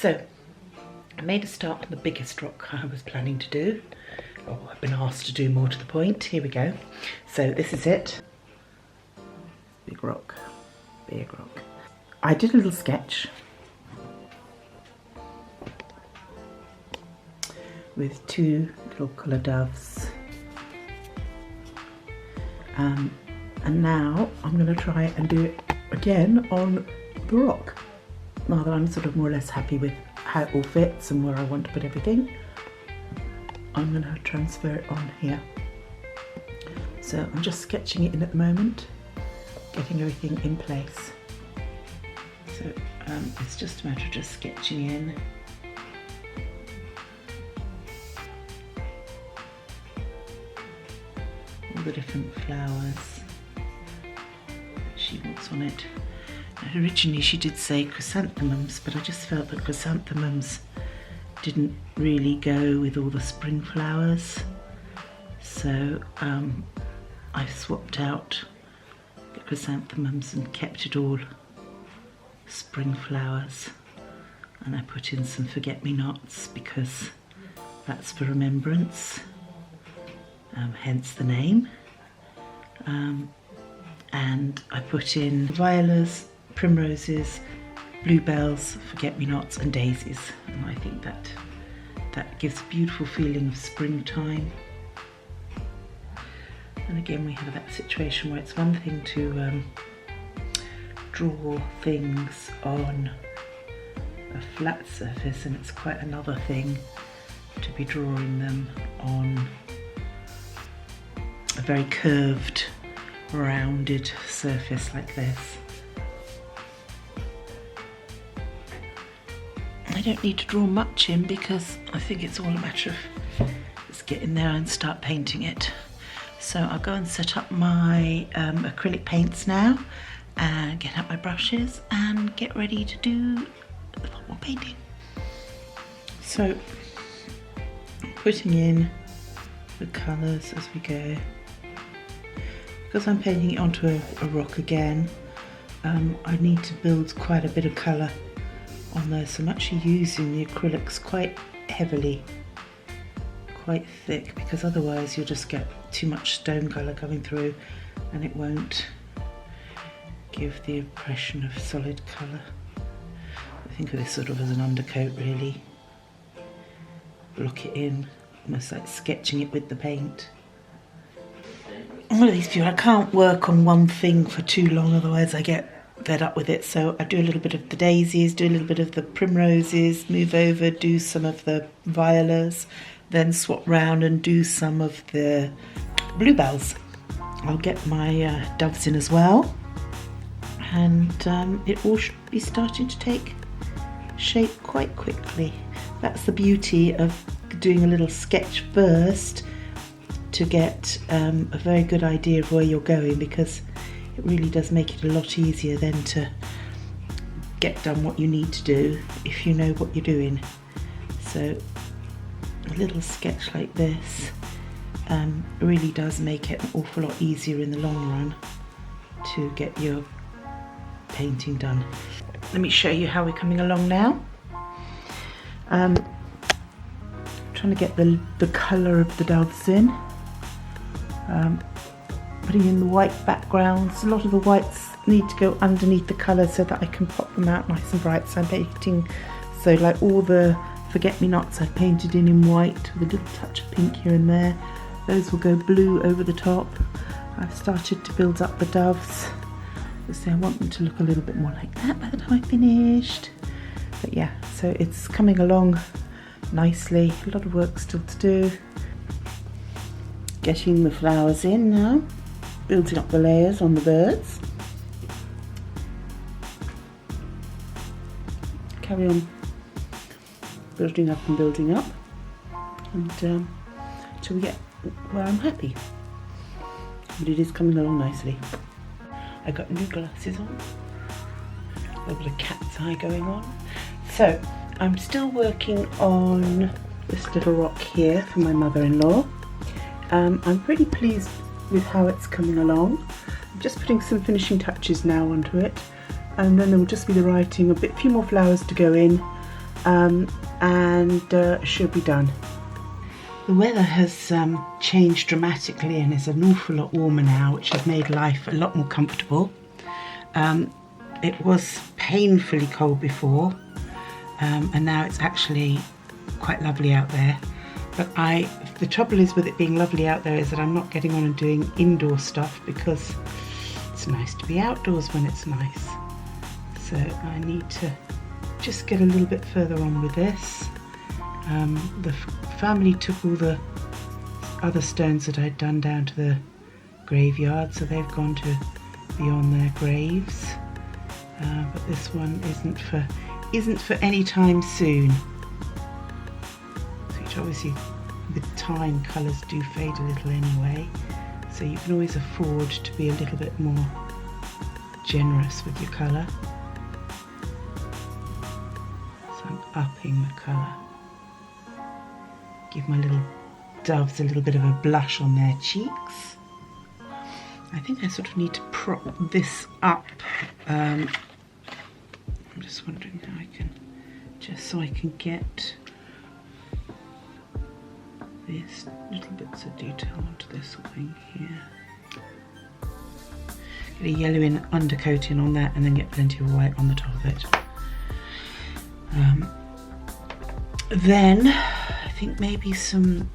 So I made a start on the biggest rock I was planning to do. Oh, I've been asked to do more to the point. Here we go. So this is it. Big rock, big rock. I did a little sketch with 2 little colour doves. And now I'm going to try and do it again on the rock. Now that I'm sort of more or less happy with how it all fits and where I want to put everything, I'm going to transfer it on here. So I'm just sketching it in at the moment, getting everything in place. So it's just a matter of just sketching in. All the different flowers she wants on it. Now, originally she did say chrysanthemums, but I just felt that chrysanthemums didn't really go with all the spring flowers, so I swapped out the chrysanthemums and kept it all spring flowers, and I put in some forget-me-nots because that's for remembrance, hence the name. And I put in violas, primroses, bluebells, forget-me-nots and daisies, and I think that gives a beautiful feeling of springtime. And again, we have that situation where it's one thing to draw things on a flat surface, and it's quite another thing to be drawing them on a very curved, rounded surface like this. I don't need to draw much in because I think it's all a matter of just get in there and start painting it. So I'll go and set up my acrylic paints now and get out my brushes and get ready to do a lot more painting. So I'm putting in the colours as we go. Because I'm painting it onto a rock again, I need to build quite a bit of colour on there, so I'm actually using the acrylics quite heavily, quite thick, because otherwise you'll just get too much stone colour coming through and it won't give the impression of solid colour. I think of this sort of as an undercoat really. Block it in, almost like sketching it with the paint. I'm one of these people, I can't work on one thing for too long, otherwise I get fed up with it. So I do a little bit of the daisies, do a little bit of the primroses, move over, do some of the violas, then swap round and do some of the bluebells. I'll get my doves in as well, and it all should be starting to take shape quite quickly. That's the beauty of doing a little sketch first, to get a very good idea of where you're going, because it really does make it a lot easier then to get done what you need to do if you know what you're doing. So a little sketch like this really does make it an awful lot easier in the long run to get your painting done. Let me show you how we're coming along now. Trying to get the colour of the doves in. Putting in the white backgrounds. A lot of the whites need to go underneath the colour so that I can pop them out nice and bright. So I'm painting, so like all the forget-me-nots I've painted in white with a little touch of pink here and there. Those will go blue over the top. I've started to build up the doves. So I want them to look a little bit more like that by the time I finished. But yeah, so it's coming along nicely. A lot of work still to do. Getting the flowers in now, building up the layers on the birds. Carry on building up and building up, and till we get where I'm happy. But it is coming along nicely. I got new glasses on, a little bit of cat's eye going on. So I'm still working on this little rock here for my mother-in-law. I'm pretty pleased with how it's coming along. I'm just putting some finishing touches now onto it, and then there will just be the writing, few more flowers to go in, and she'll be done. The weather has changed dramatically and is an awful lot warmer now, which has made life a lot more comfortable. It was painfully cold before, and now it's actually quite lovely out there. But the trouble is with it being lovely out there is that I'm not getting on and doing indoor stuff because it's nice to be outdoors when it's nice. So I need to just get a little bit further on with this. The family took all the other stones that I'd done down to the graveyard, so they've gone to be on their graves. But this one isn't for any time soon. Which obviously with time colours do fade a little anyway, so you can always afford to be a little bit more generous with your colour. So I'm upping the colour. Give my little doves a little bit of a blush on their cheeks. I think I sort of need to prop this up. I'm just wondering how I can, just so I can get these little bits of detail onto this wing here. Get a yellowing undercoating on that and then get plenty of white on the top of it. Then I think maybe some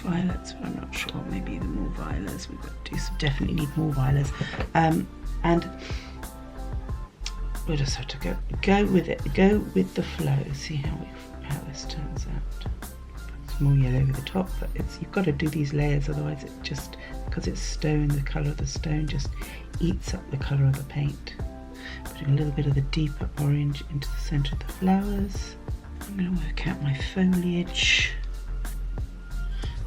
violets, but I'm not sure, maybe the more violets. We've got to definitely need more violets. And we'll just have to go with it, go with the flow, see how this turns out. It's more yellow over the top, but you've got to do these layers, otherwise it just, because it's stone, the colour of the stone just eats up the colour of the paint. Putting a little bit of the deeper orange into the centre of the flowers. I'm going to work out my foliage.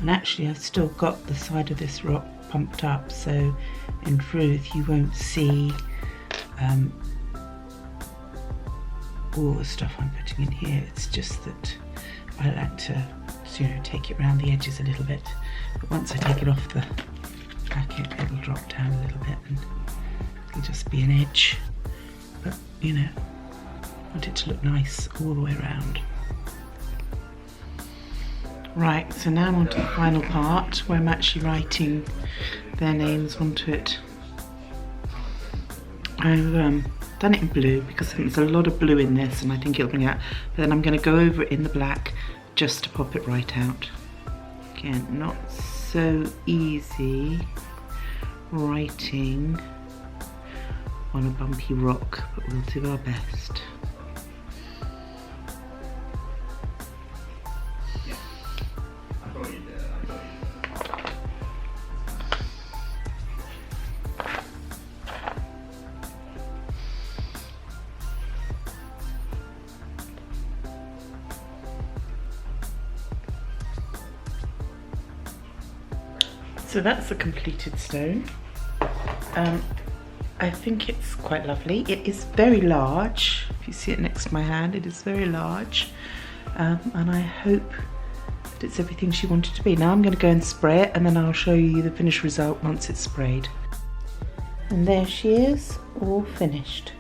And actually I've still got the side of this rock pumped up, so in truth you won't see all the stuff I'm putting in here. It's just that I like to, take it around the edges a little bit. But once I take it off the packet, it'll drop down a little bit and it'll just be an edge. But I want it to look nice all the way around. Right, so now I'm on to the final part where I'm actually writing their names onto it. I've done it in blue because I think there's a lot of blue in this and I think it'll bring out, but then I'm going to go over it in the black just to pop it right out. Again, not so easy writing on a bumpy rock, but we'll do our best. So that's the completed stone. I think it's quite lovely. It is very large. If you see it next to my hand, it is very large. And I hope that it's everything she wanted to be. Now I'm going to go and spray it and then I'll show you the finished result once it's sprayed. And there she is, all finished.